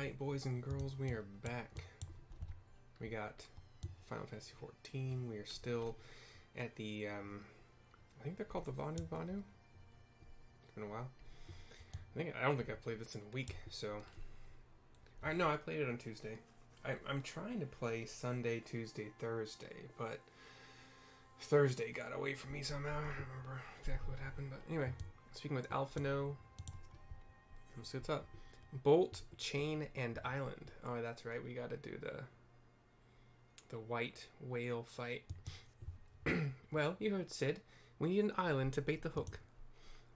Alright, boys and girls, we are back. We got Final Fantasy XIV. We are still at the, I think they're called the Vanu. It's been a while. I don't think I played this in a week, so... No, I played it on Tuesday. I'm trying to play Sunday, Tuesday, Thursday, but Thursday got away from me somehow. I don't remember exactly what happened, but anyway. Speaking with Alphinaud. Let's see what's up. Bolt, Chain, and Island. Oh, that's right. We got to do the white whale fight. Well, you heard Sid. We need an island to bait the hook.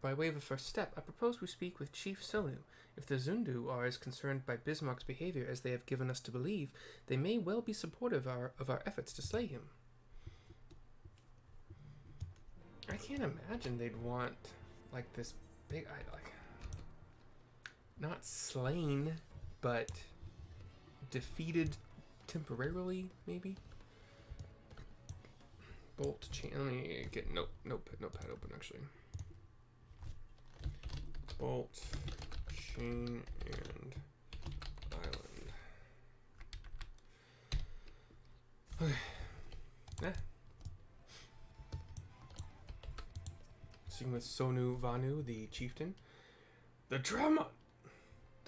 By way of a first step, I propose we speak with Chief Zundu. If the Zundu are as concerned by Bismarck's behavior as they have given us to believe, they may well be supportive of our efforts to slay him. I can't imagine they'd want, like, this big... not slain, but defeated temporarily, maybe? Bolt, Chain... Let me get notepad open, actually. Bolt, Chain, and Island. Okay. Speaking with Sonu Vanu, the chieftain. The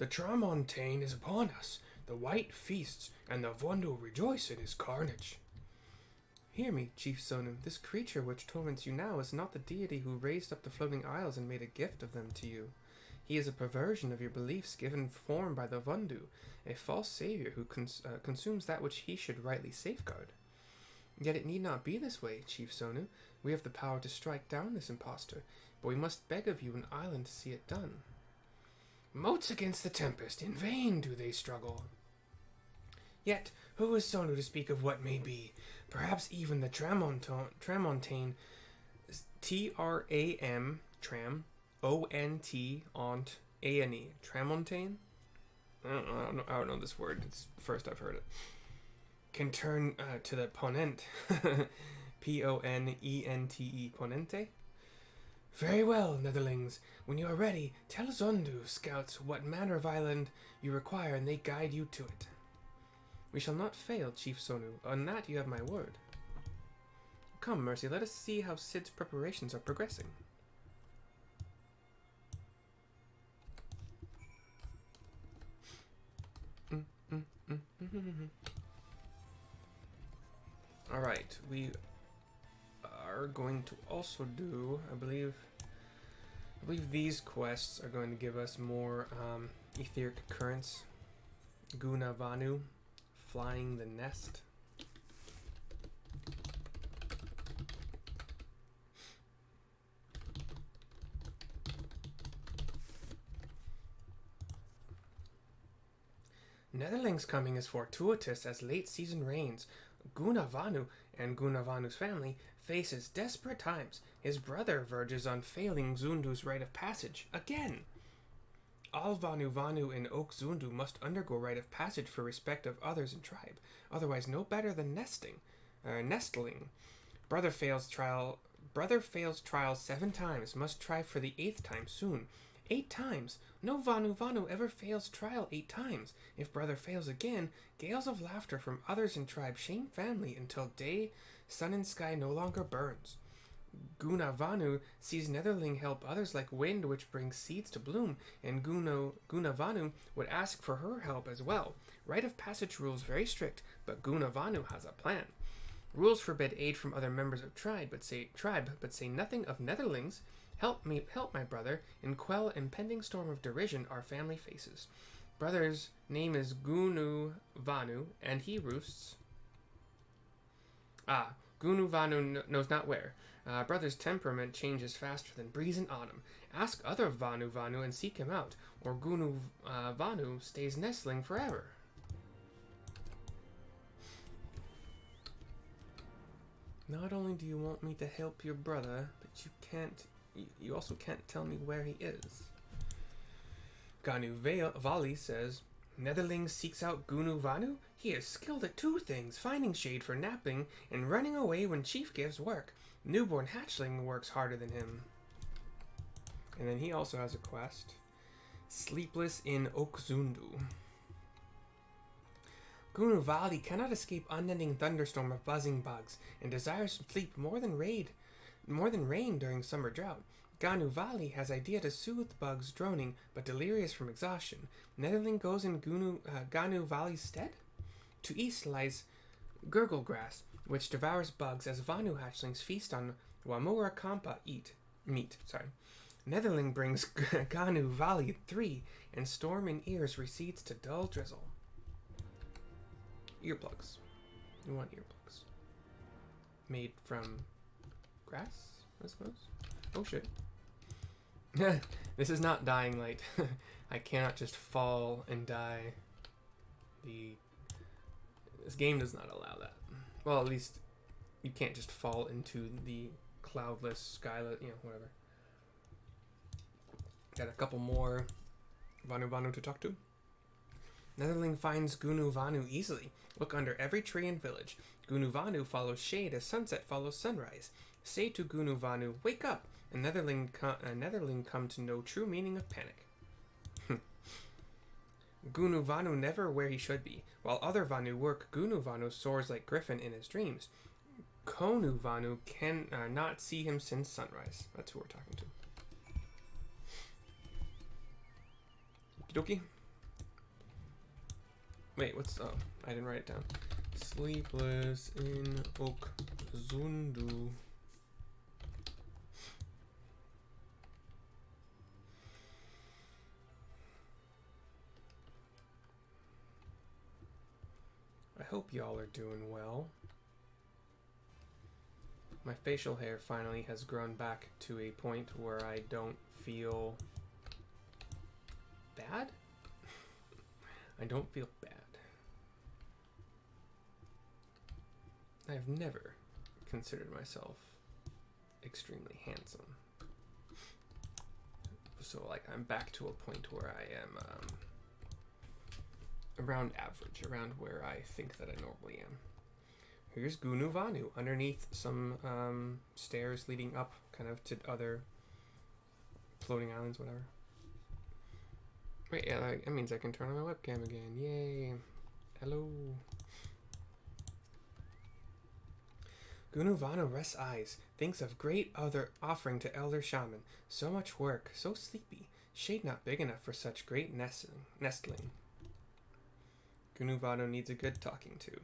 Tramontane is upon us. The white feasts, and the Zundu rejoice in his carnage. Hear me, Chief Sonu. This creature which torments you now is not the deity who raised up the floating isles and made a gift of them to you. He is a perversion of your beliefs given form by the Zundu, a false savior who consumes that which he should rightly safeguard. Yet it need not be this way, Chief Sonu. We have the power to strike down this impostor, but we must beg of you an island to see it done. Moats against the tempest, in vain do they struggle. Yet, who is Sonu to speak of what may be? Perhaps even the Tramontane, T-R-A-M, Tram, O-N-T, Ont, A-N-E, Tramontane? I don't know this word, it's first I've heard it. Can turn to the Ponent, P-O-N-E-N-T-E, Ponente? Very well, Netherlings. When you are ready, tell Zundu scouts what manner of island you require, and they guide you to it. We shall not fail, Chief Sonu. On that you have my word. Come, Mercy, let us see how Sid's preparations are progressing. Alright, we are going to also do, I believe these quests are going to give us more Aetheric Currents. Guna Vanu, Flying the Nest. Netherling's coming is fortuitous as late season rains. Guna Vanu and Guna Vanu's family faces desperate times. His brother verges on failing Zundu's rite of passage again. All Vanu in Oak Zundu must undergo rite of passage for respect of others in tribe, otherwise no better than nestling. Brother fails trial 7 times, must try for the 8th time soon. 8 times? No Vanu ever fails trial 8 times. If brother fails again, gales of laughter from others in tribe shame family until day, sun and sky no longer burns. Guna Vanu sees Netherling help others like wind which brings seeds to bloom, and Guna Vanu would ask for her help as well. Rite of passage rules very strict, but Guna Vanu has a plan. Rules forbid aid from other members of tribe, but say nothing of Netherlings. Help my brother, and quell impending storm of derision our family faces. Brother's name is Gunu Vanu, and he roosts... Gunu Vanu knows not where. Brother's temperament changes faster than breeze in autumn. Ask other Vanu and seek him out, or Gunu Vanu stays nestling forever. Not only do you want me to help your brother, but you also can't tell me where he is. Ganu Vali says, Netherling seeks out Gunu Vanu? He is skilled at 2 things, finding shade for napping and running away when Chief gives work. Newborn hatchling works harder than him. And then he also has a quest. Sleepless in Oak Zundu. Gunuvali cannot escape unending thunderstorm of buzzing bugs and desires sleep more than rain during summer drought. Ganuvali has idea to soothe bugs droning, but delirious from exhaustion. Netherling goes in Ganuvali's stead? To east lies gurgle grass, which devours bugs as Vanu hatchlings feast on Wamura Kampa meat. Netherling brings Ganuvali 3, and storm in ears recedes to dull drizzle. Earplugs. You want earplugs. Made from grass, I suppose? Oh shit. This is not Dying Light. I cannot just fall and die. This game does not allow that. Well, at least you can't just fall into the cloudless, skyless, whatever. Got a couple more Vanu to talk to. Netherling finds Gunuvanu easily. Look under every tree and village. Gunuvanu follows shade as sunset follows sunrise. Say to Gunuvanu, wake up! And Netherling come to know true meaning of panic. Gunuvanu never where he should be. While other Vanu work, Gunuvanu soars like Griffin in his dreams. Konuvanu can not see him since sunrise. That's who we're talking to. Okie dokie. Wait, what's... Oh, I didn't write it down. Sleepless in Oak Zundu. I hope y'all are doing well. My facial hair finally has grown back to a point where I don't feel bad. I don't feel bad. I've never considered myself extremely handsome. So, like, I'm back to a point where I am around average, around where I think that I normally am. Here's Gunuvanu underneath some stairs leading up kind of to other floating islands, whatever. Wait, yeah, that means I can turn on my webcam again. Yay. Hello. Gunuvanu rests eyes, thinks of great other offering to elder shaman. So much work, so sleepy. Shade not big enough for such great nestling. Gunuvanu needs a good talking to.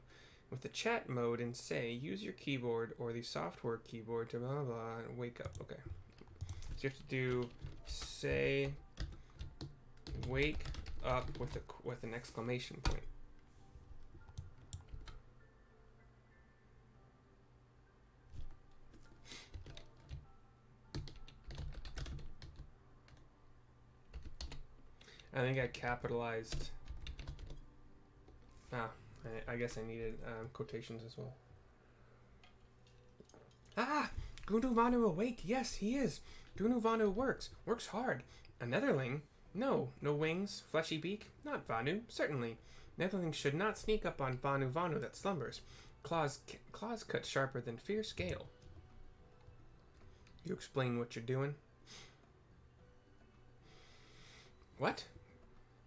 With the chat mode in say, use your keyboard or the software keyboard to blah blah blah and wake up. Okay. So you have to do say wake up with an exclamation point. I think I capitalized. I guess I needed quotations as well. Ah! Gunuvanu awake! Yes, he is! Gunuvanu works hard. A Netherling? No wings, fleshy beak? Not Vanu, certainly. Netherlings should not sneak up on Vanu that slumbers. Claws cut sharper than fierce gale. You explain what you're doing. What?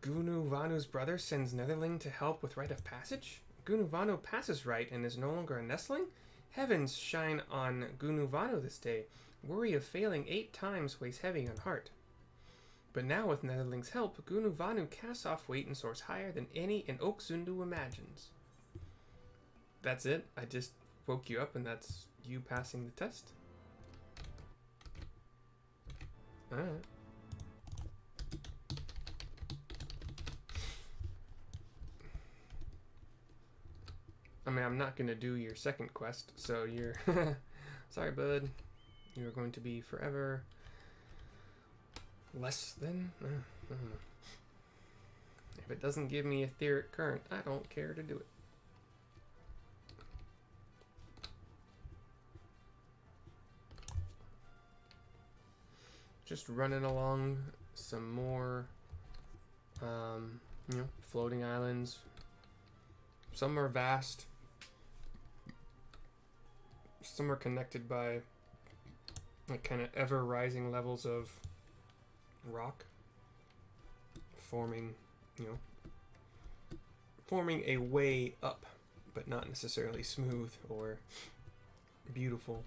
Gunuvanu's brother sends Netherling to help with rite of passage? Gunuvanu passes right and is no longer a nestling? Heavens shine on Gunuvanu this day. Worry of failing 8 times weighs heavy on heart. But now with Netherling's help, Gunuvanu casts off weight and soars higher than any in Oak Zundu imagines. That's it? I just woke you up and that's you passing the test? Alright. I mean, I'm not going to do your second quest, so you're... Sorry, bud. You're going to be forever less than... I don't know. If it doesn't give me Aetheric Current, I don't care to do it. Just running along some more, floating islands. Some are vast. Some are connected by like kind of ever rising levels of rock forming, forming a way up, but not necessarily smooth or beautiful.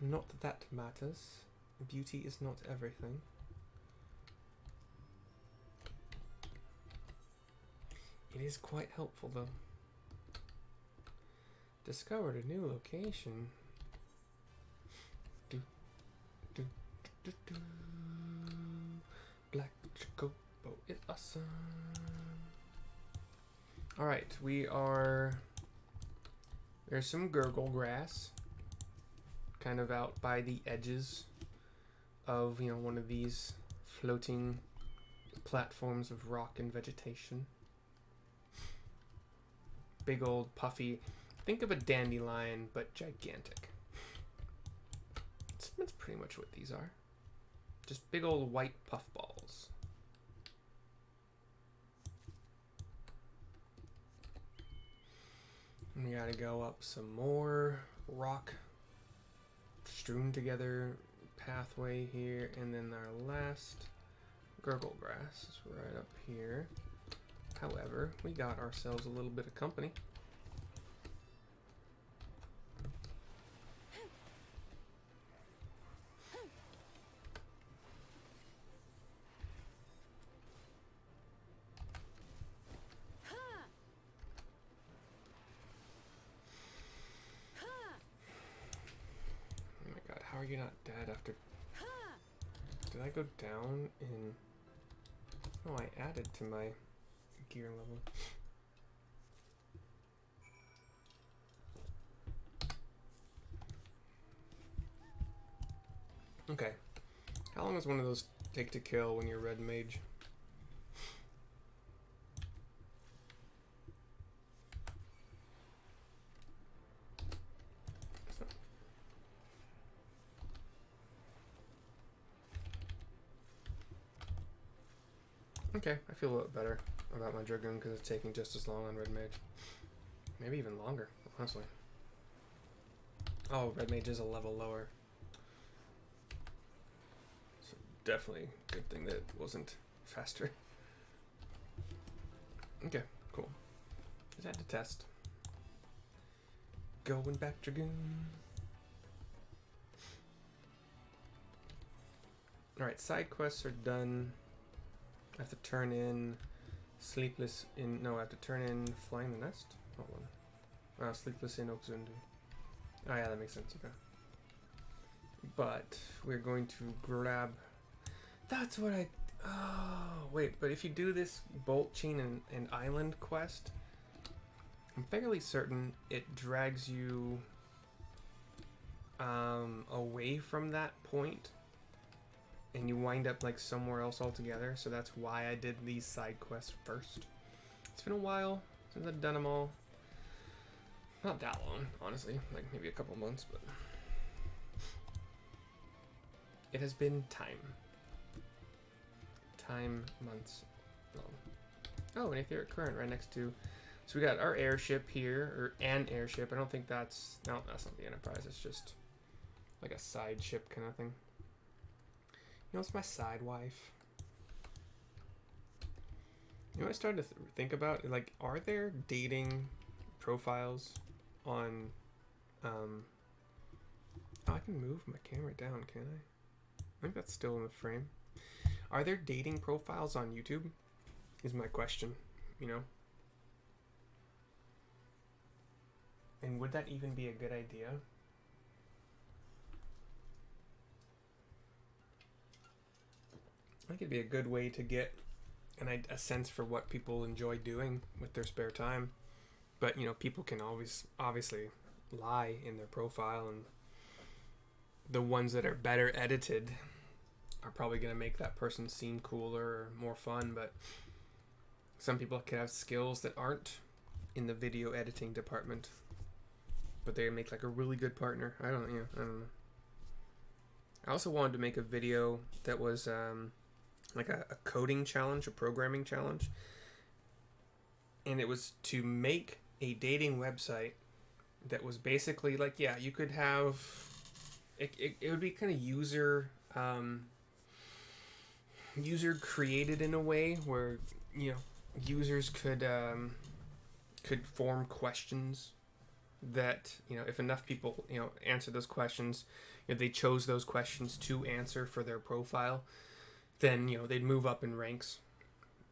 Not that that matters. Beauty is not everything. It is quite helpful though. Discovered a new location. Do, do, do, do, do. Black Chocobo is awesome. Alright, there's some gurgle grass kind of out by the edges of, you know, one of these floating platforms of rock and vegetation. Big old puffy, think of a dandelion but gigantic. That's pretty much what these are. Just big old white puffballs. We gotta go up some more rock strewn together pathway here, and then our last gurgle grass is right up here. However, we got ourselves a little bit of company. How are you not dead after... Did I go down in... Oh, I added to my gear level. Okay. How long does one of those take to kill when you're red mage? Okay, I feel a little better about my Dragoon because it's taking just as long on Red Mage. Maybe even longer, honestly. Oh, Red Mage is a level lower. So definitely good thing that it wasn't faster. Okay, cool. Just had to test. Going back, Dragoon. Alright, side quests are done. I have to turn in Sleepless in... No, I have to turn in Flying the Nest? Hold on. Sleepless in Zundu. Oh yeah, that makes sense, okay. But we're going to grab... That's what I... Oh, wait, but if you do this Bolt Chain and Island quest, I'm fairly certain it drags you away from that point. And you wind up like somewhere else altogether, so that's why I did these side quests first. It's been a while since I've done them all. Not that long, honestly, like maybe a couple months, but it has been time. Months long. Oh, an Aetheric Current right next to. So we got our airship here, or an airship. I don't think that's... No, that's not the Enterprise. It's just like a side ship kind of thing. You know, it's my side wife. You know what I started to think about? Like, are there dating profiles on... Oh, I can move my camera down, can I? I think that's still in the frame. Are there dating profiles on YouTube? Is my question, you know? And would that even be a good idea? I think it'd be a good way to get a sense for what people enjoy doing with their spare time. But, you know, people can always obviously lie in their profile, and the ones that are better edited are probably going to make that person seem cooler or more fun. But some people can have skills that aren't in the video editing department, but they make like a really good partner. I don't know. I also wanted to make a video that was like a coding challenge, a programming challenge. And it was to make a dating website that was basically like, yeah, you could have... It would be kind of user... user created in a way where, you know, users could form questions that, you know, if enough people, you know, answer those questions, you know, they chose those questions to answer for their profile, then, you know, they'd move up in ranks.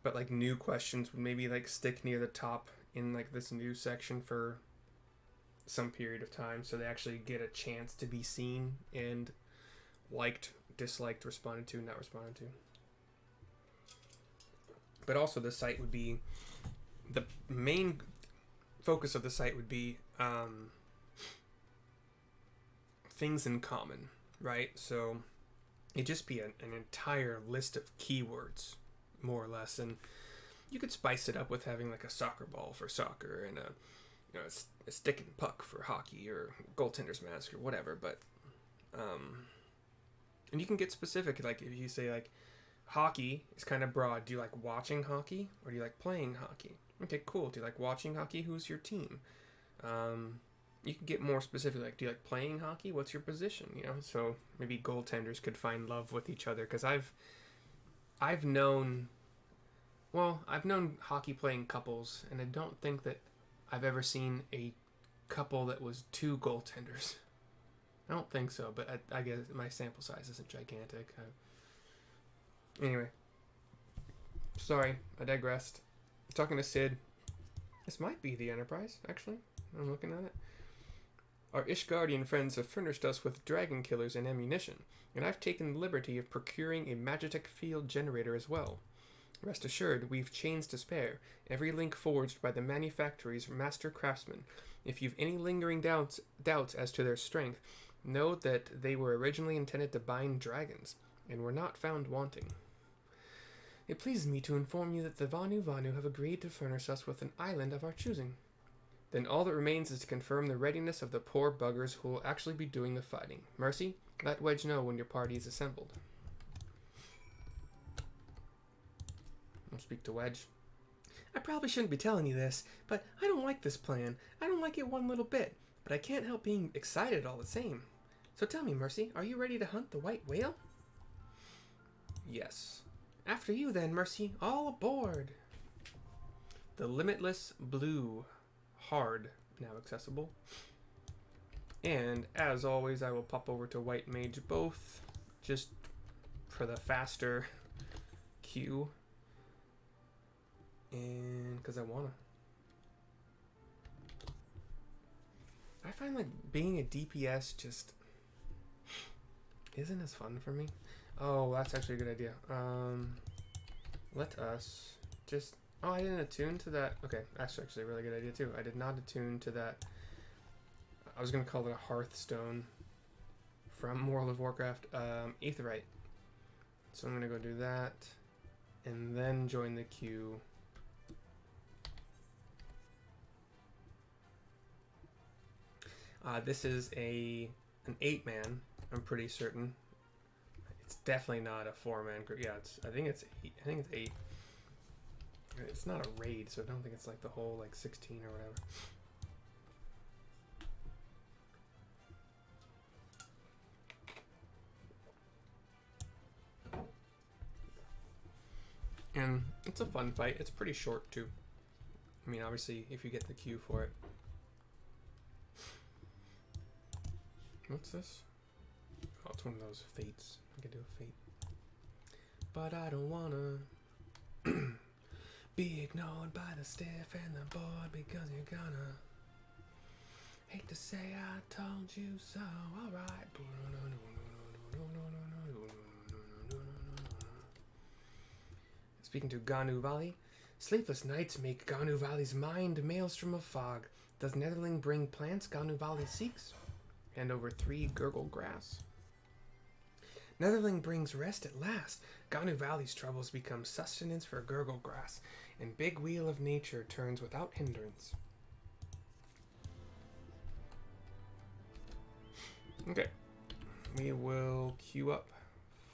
But like new questions would maybe like stick near the top in like this new section for some period of time, so they actually get a chance to be seen and liked, disliked, responded to, not responded to. But also the site would be, the main focus of the site would be things in common, right? So it'd just be an entire list of keywords, more or less, and you could spice it up with having like a soccer ball for soccer and a stick and puck for hockey or goaltender's mask or whatever. But and you can get specific, like if you say like hockey is kind of broad. Do you like watching hockey or do you like playing hockey? Okay, cool. Do you like watching hockey? Who's your team? You can get more specific, like, do you like playing hockey? What's your position? You know, so maybe goaltenders could find love with each other, because I've known hockey playing couples, and I don't think that I've ever seen a couple that was two goaltenders. I don't think so, but I guess my sample size isn't gigantic. Anyway, sorry, I digressed. Talking to Sid. This might be the Enterprise, actually. I'm looking at it. Our Ishgardian friends have furnished us with dragon killers and ammunition, and I've taken the liberty of procuring a magitek field generator as well. Rest assured, we've chains to spare, every link forged by the manufactory's master craftsmen. If you've any lingering doubts as to their strength, know that they were originally intended to bind dragons, and were not found wanting. It pleases me to inform you that the Vanu have agreed to furnish us with an island of our choosing. Then all that remains is to confirm the readiness of the poor buggers who will actually be doing the fighting. Mercy, let Wedge know when your party is assembled. I'll speak to Wedge. I probably shouldn't be telling you this, but I don't like this plan. I don't like it one little bit, but I can't help being excited all the same. So tell me, Mercy, are you ready to hunt the white whale? Yes. After you then, Mercy, all aboard! The Limitless Blue. Hard, now accessible. And as always, I will pop over to White Mage both, just for the faster queue. And because I wanna. I find like being a DPS just isn't as fun for me. Oh, that's actually a good idea. Let us just... Oh, I didn't attune to that. Okay, that's actually a really good idea too. I did not attune to that. I was going to call it a Hearthstone from World of Warcraft. Aetherite. So I'm going to go do that. And then join the queue. This is an 8-man, I'm pretty certain. It's definitely not a 4-man group. Yeah, I think it's 8. I think it's 8. It's not a raid, so I don't think it's like the whole like 16 or whatever. And it's a fun fight. It's pretty short too. I mean, obviously, if you get the queue for it. What's this? Oh, it's one of those fates. I could do a fate. But I don't wanna be ignored by the stiff and the bored, because you're gonna hate to say I told you so. Alright. Speaking to Ganu Valley. Sleepless nights make Ganu Valley's mind a maelstrom of fog. Does Netherling bring plants Ganu Valley seeks? And over 3 gurgle grass. Netherling brings rest at last. Ganu Valley's troubles become sustenance for gurgle grass, and big wheel of nature turns without hindrance. Okay. We will queue up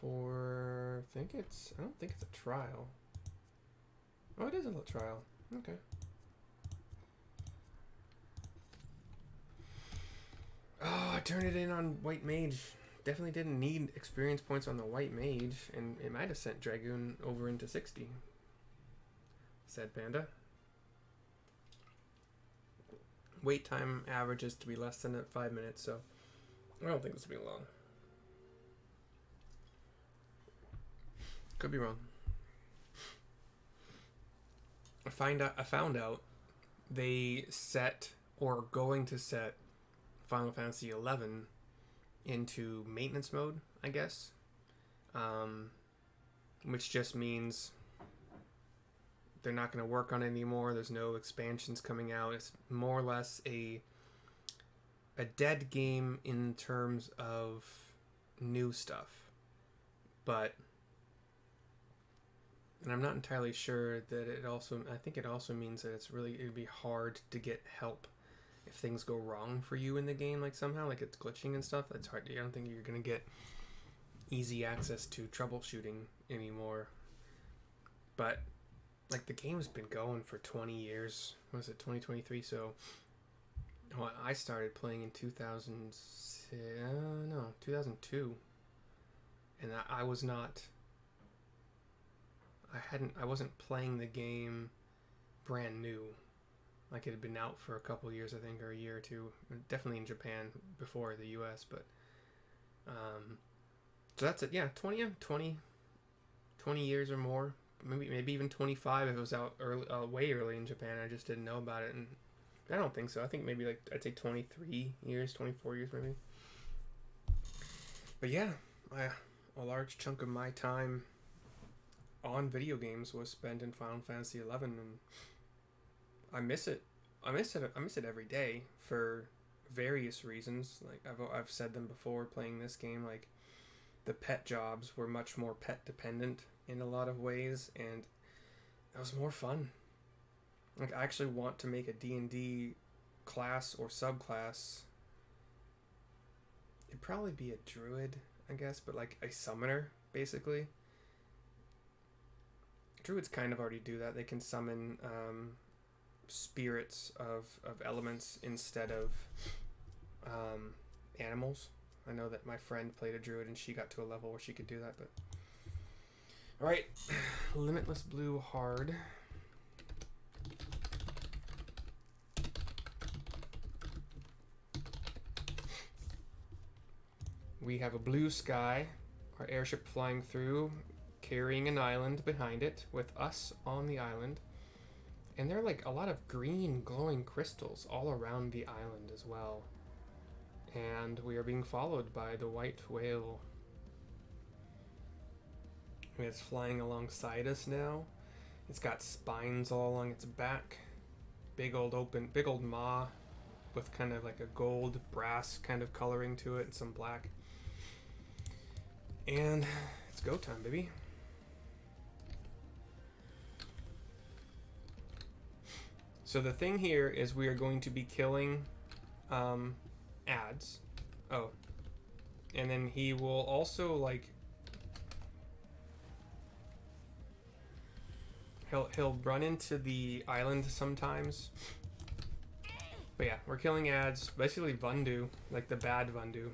for... I don't think it's a trial. Oh, it is a little trial. Okay. Oh, I turned it in on White Mage definitely didn't need experience points on the white mage, and it might have sent Dragoon over into 60. Said Panda. Wait time averages to be less than 5 minutes, so I don't think this will be long. Could be wrong. I found out they set, or going to set, Final Fantasy XI into maintenance mode, I guess. Which just means they're not going to work on it anymore. There's no expansions coming out. It's more or less a dead game in terms of new stuff. But, and I'm not entirely sure that I think it also means that it'd be hard to get help if things go wrong for you in the game, like somehow, like it's glitching and stuff. That's hard. I don't think you're going to get easy access to troubleshooting anymore. But like the game's been going for 20 years. What was it, 2023? So I started playing in 2002. And I wasn't playing the game brand new. Like it had been out for a couple years, I think, or a year or two. Definitely in Japan before the US, but so that's it. Yeah, 20 years or more. Maybe even 25 if it was out early, way early in Japan. I just didn't know about it, and I don't think so. I think maybe like I'd say 23 years, 24 years maybe. But yeah, a large chunk of my time on video games was spent in Final Fantasy XI, and I miss it. I miss it every day for various reasons. Like I've said them before playing this game. Like the pet jobs were much more pet dependent in a lot of ways, and it was more fun. Like I actually want to make a D&D class or subclass. It'd probably be a druid, I guess, but like a summoner basically. Druids kind of already do that. They can summon spirits of elements instead of animals. I know that my friend played a druid and she got to a level where she could do that, but alright. Limitless Blue hard. We have a blue sky, our airship flying through, carrying an island behind it, with us on the island. And there are like a lot of green glowing crystals all around the island as well. And we are being followed by the white whale. It's flying alongside us now. It's got spines all along its back. Big old maw with kind of like a gold brass kind of coloring to it and some black. And it's go time, baby. So the thing here is we are going to be killing ads. Oh. And then he will also like he'll run into the island sometimes. But yeah, we're killing ads, basically Zundu, like the bad Zundu.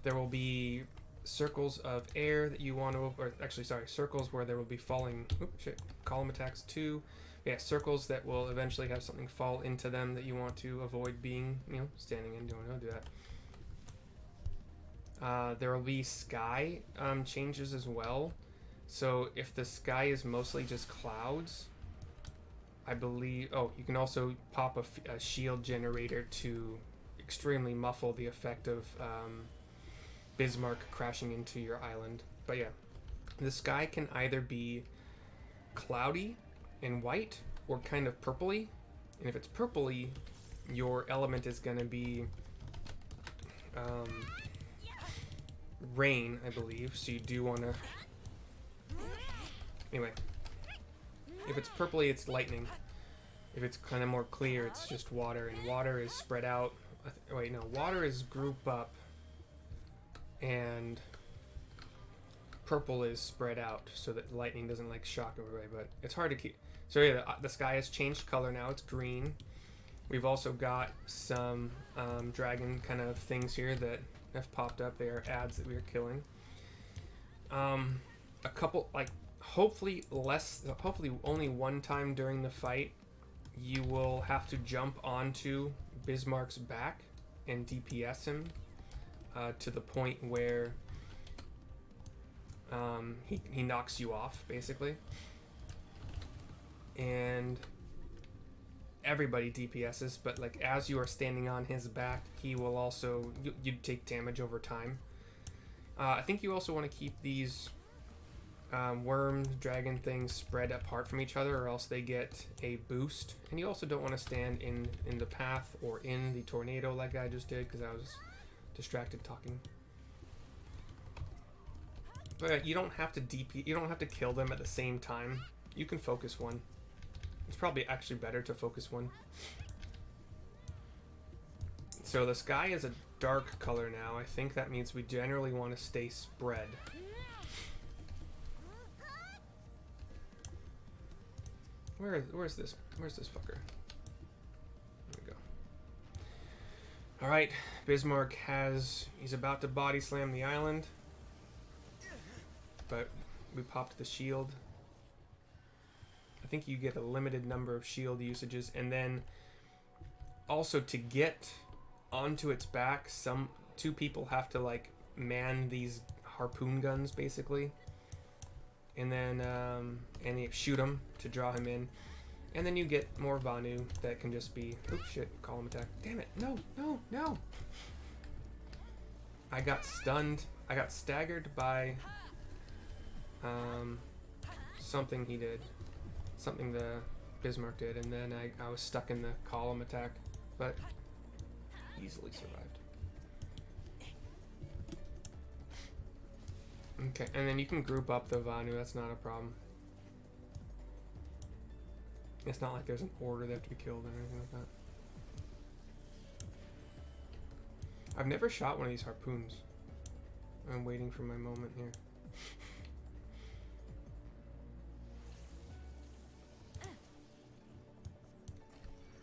There will be circles of air that you want to, or actually sorry, circles where there will be falling column attacks too. Yeah, circles that will eventually have something fall into them that you want to avoid being, standing in. Don't do that. There will be sky changes as well. So if the sky is mostly just clouds, I believe... Oh, you can also pop a shield generator to extremely muffle the effect of Bismark crashing into your island. But yeah, the sky can either be cloudy and white or kind of purpley. And if it's purpley, your element is going to be rain, I believe. So you do want to... Anyway, if it's purpley, it's lightning. If it's kind of more clear, it's just water. And water is spread out. Wait, no. Water is group up. And purple is spread out so that lightning doesn't like shock everybody. But it's hard to keep... So yeah, the sky has changed color now. It's green. We've also got some dragon kind of things here that have popped up. They are ads that we are killing. A couple, like, hopefully only one time during the fight, you will have to jump onto Bismarck's back and DPS him to the point where he knocks you off, basically. And everybody DPSs, but like as you are standing on his back, he will also you take damage over time. I think you also want to keep these worm dragon things spread apart from each other, or else they get a boost. And you also don't want to stand in the path or in the tornado like I just did, because I was distracted talking. But you don't have to you don't have to kill them at the same time. You can focus one. It's probably actually better to focus one. So the sky is a dark color now. I think that means we generally want to stay spread. Where's this fucker? There we go. Alright, Bismarck he's about to body slam the island. But we popped the shield. I think you get a limited number of shield usages, and then also to get onto its back, two people have to like man these harpoon guns basically, and then and you shoot him to draw him in, and then you get more Vanu that can just be oops shit column attack. Damn it! No! I got stunned. I got staggered by something he did. Something the Bismarck did, and then I was stuck in the column attack, but easily survived. Okay, and then you can group up the Vanu, that's not a problem. It's not like there's an order they have to be killed or anything like that. I've never shot one of these harpoons. I'm waiting for my moment here.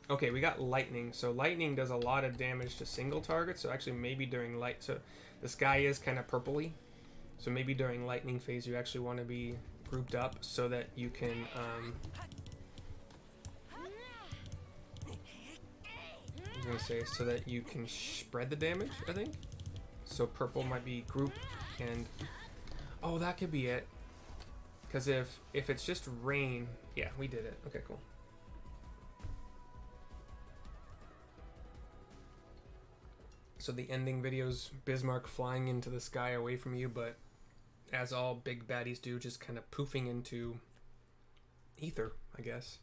Okay, we got lightning. So lightning does a lot of damage to single targets. So actually maybe during so the sky is kind of purpley. So maybe during lightning phase you actually want to be grouped up so that you can I was gonna say so that you can spread the damage, I think. So purple might be group, and oh, that could be it. Because if it's just rain, yeah, we did it. Okay, cool. So the ending video's Bismarck flying into the sky away from you, but as all big baddies do, just kind of poofing into ether, I guess.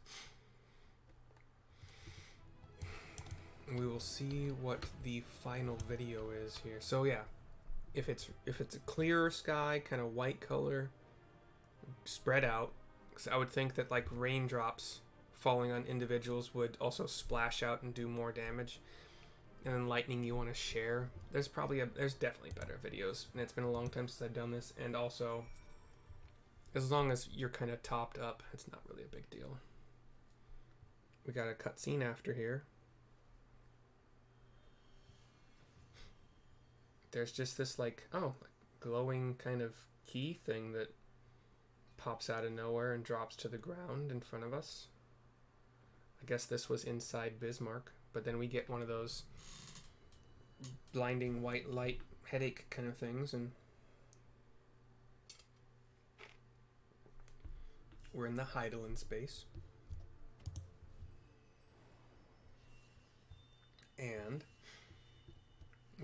And we will see what the final video is here. So yeah, if it's a clearer sky, kind of white color, spread out, because I would think that like raindrops falling on individuals would also splash out and do more damage. And then lightning you want to share. There's definitely better videos, and it's been a long time since I've done this. And also, as long as you're kind of topped up, it's not really a big deal. We got a cutscene after here. There's just this like glowing kind of key thing that pops out of nowhere and drops to the ground in front of us. I guess this was inside Bismarck, but then we get one of those blinding white light headache kind of things, and we're in the Heidelin space. And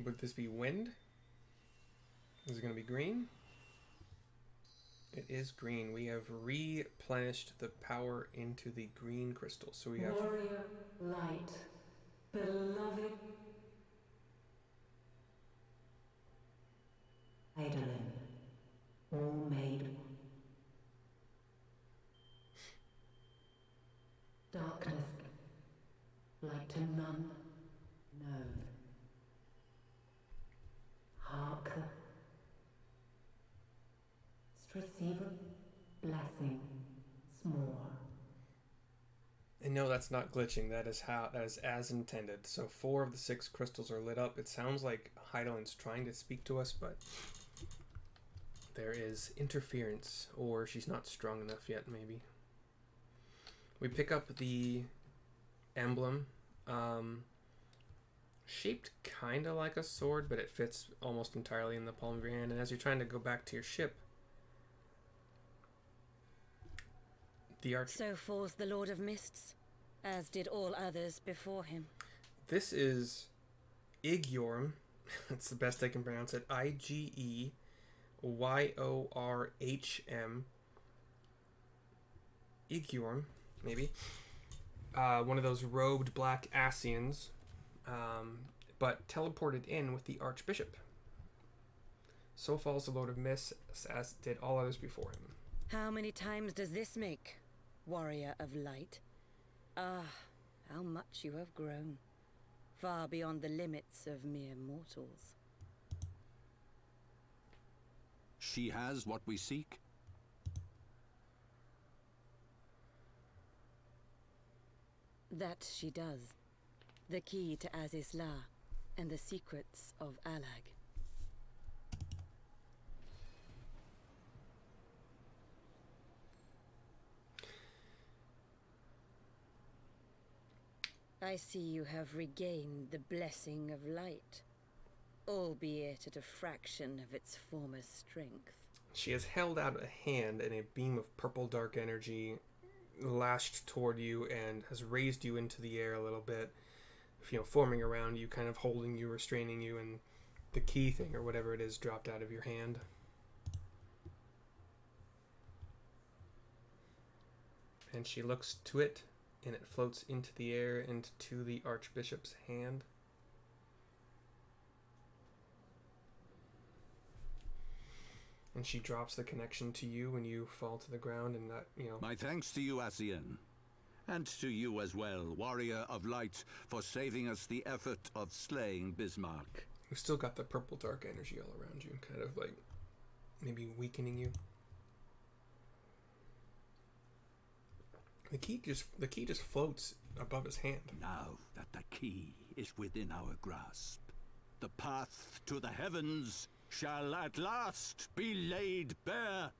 would this be wind? Is it going to be green? It is green. We have replenished the power into the green crystal. So we have warrior, light, beloved Heidelin, all made one. Darkness, like to none known. Hark the Strasiven blessing s'more. No, that's not glitching. That is as intended. So 4 of the 6 crystals are lit up. It sounds like Heidelin's trying to speak to us, but there is interference, or she's not strong enough yet, maybe. We pick up the emblem, shaped kind of like a sword, but it fits almost entirely in the palm of your hand. And as you're trying to go back to your ship, the arch... So falls the Lord of Mists, as did all others before him. This is Igyorm. That's the best I can pronounce it. Igeyorhm. Igyorm, maybe. One of those robed black A.C.s, but teleported in with the Archbishop. So falls the Lord of Mists, as did all others before him. How many times does this make, warrior of light? Ah, how much you have grown. Far beyond the limits of mere mortals. She has what we seek? That she does. The key to A.C.s and the secrets of Allag. I see you have regained the blessing of light, albeit at a fraction of its former strength. She has held out a hand, and a beam of purple dark energy lashed toward you and has raised you into the air a little bit, forming around you, kind of holding you, restraining you, and the key thing, or whatever it is, dropped out of your hand. And she looks to it, and it floats into the air and to the Archbishop's hand. And she drops the connection to you when you fall to the ground, and that, My thanks to you, Asian. And to you as well, warrior of light, for saving us the effort of slaying Bismark. You've still got the purple dark energy all around you, kind of like maybe weakening you. The key just floats above his hand. Now that the key is within our grasp, the path to the heavens shall at last be laid bare.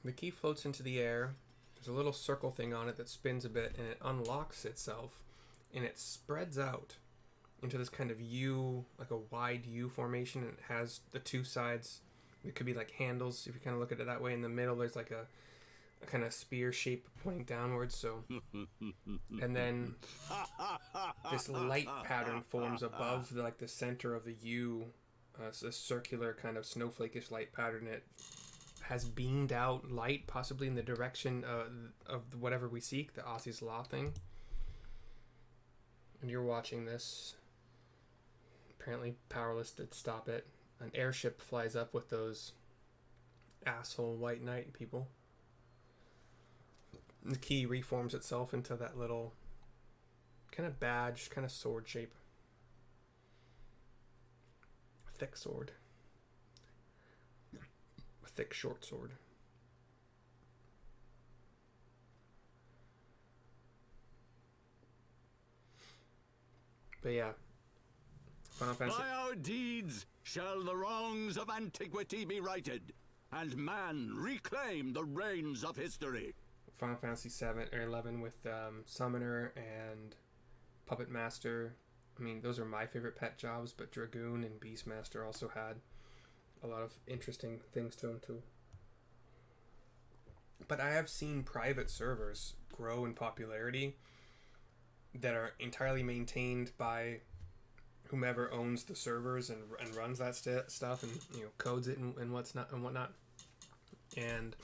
The key floats into the air. There's a little circle thing on it that spins a bit, and it unlocks itself, and it spreads out into this kind of U, like a wide U formation, and it has the 2 sides. It could be like handles if you kind of look at it that way. In the middle, there's like a kind of spear shape pointing downwards. So, and then this light pattern forms above the center of the U. It's a circular kind of snowflake-ish light pattern. It has beamed out light, possibly in the direction of whatever we seek, the A.C.s thing. And you're watching this, apparently powerless to stop it. An airship flies up with those asshole white knight people. The key reforms itself into that little kind of badge, kind of sword shape. A thick sword. A thick short sword. But yeah. Final Fantasy. By our deeds shall the wrongs of antiquity be righted, and man reclaim the reins of history. Final Fantasy 7 or 11 with Summoner and Puppet Master. I mean, those are my favorite pet jobs, but Dragoon and Beastmaster also had a lot of interesting things to them too. But I have seen private servers grow in popularity that are entirely maintained by whomever owns the servers and runs that stuff and codes it and whatnot. And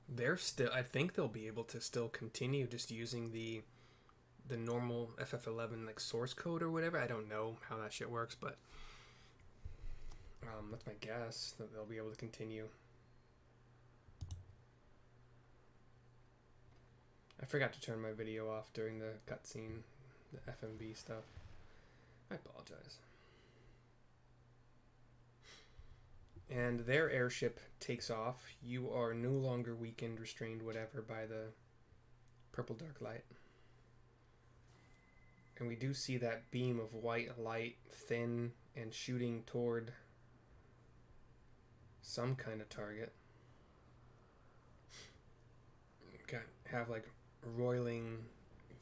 they're still, I think they'll be able to still continue just using the normal FF11 source code or whatever. I don't know how that shit works, but that's my guess, that they'll be able to continue. I forgot to turn my video off during the cutscene, the FMB stuff. I apologize. and their airship takes off. You are no longer weakened, restrained, whatever, by the purple dark light. And we do see that beam of white light, thin and shooting toward some kind of target. Have like roiling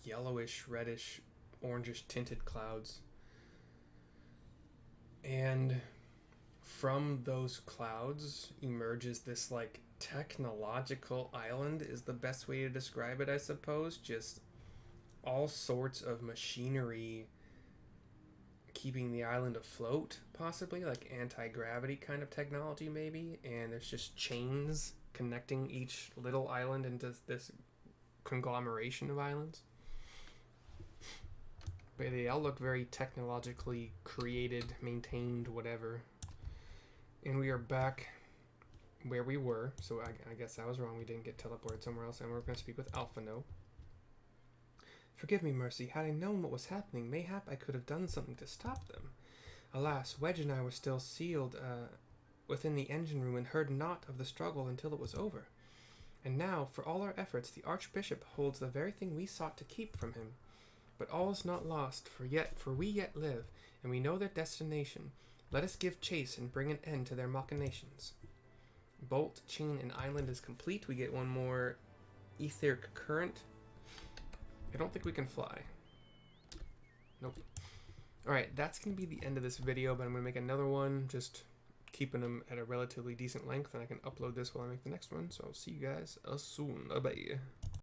yellowish, reddish, orangish tinted clouds. And from those clouds emerges this like technological island is the best way to describe it, I suppose. Just all sorts of machinery keeping the island afloat, possibly like anti-gravity kind of technology maybe, and there's just chains connecting each little island into this conglomeration of islands. But they all look very technologically created, maintained, whatever. And we are back where we were, so I guess I was wrong. We didn't get teleported somewhere else, and we're going to speak with Alphinaud. Forgive me, Mercy. Had I known what was happening, mayhap I could have done something to stop them. Alas, Wedge and I were still sealed within the engine room and heard naught of the struggle until it was over. And now, for all our efforts, the Archbishop holds the very thing we sought to keep from him. But all is not lost, for we yet live, and we know their destination. Let us give chase and bring an end to their machinations. Bolt, chain, and island is complete. We get one more Aetheric Current. I don't think we can fly. Nope. Alright, that's going to be the end of this video, but I'm going to make another one, just keeping them at a relatively decent length, and I can upload this while I make the next one. So I'll see you guys soon. Bye.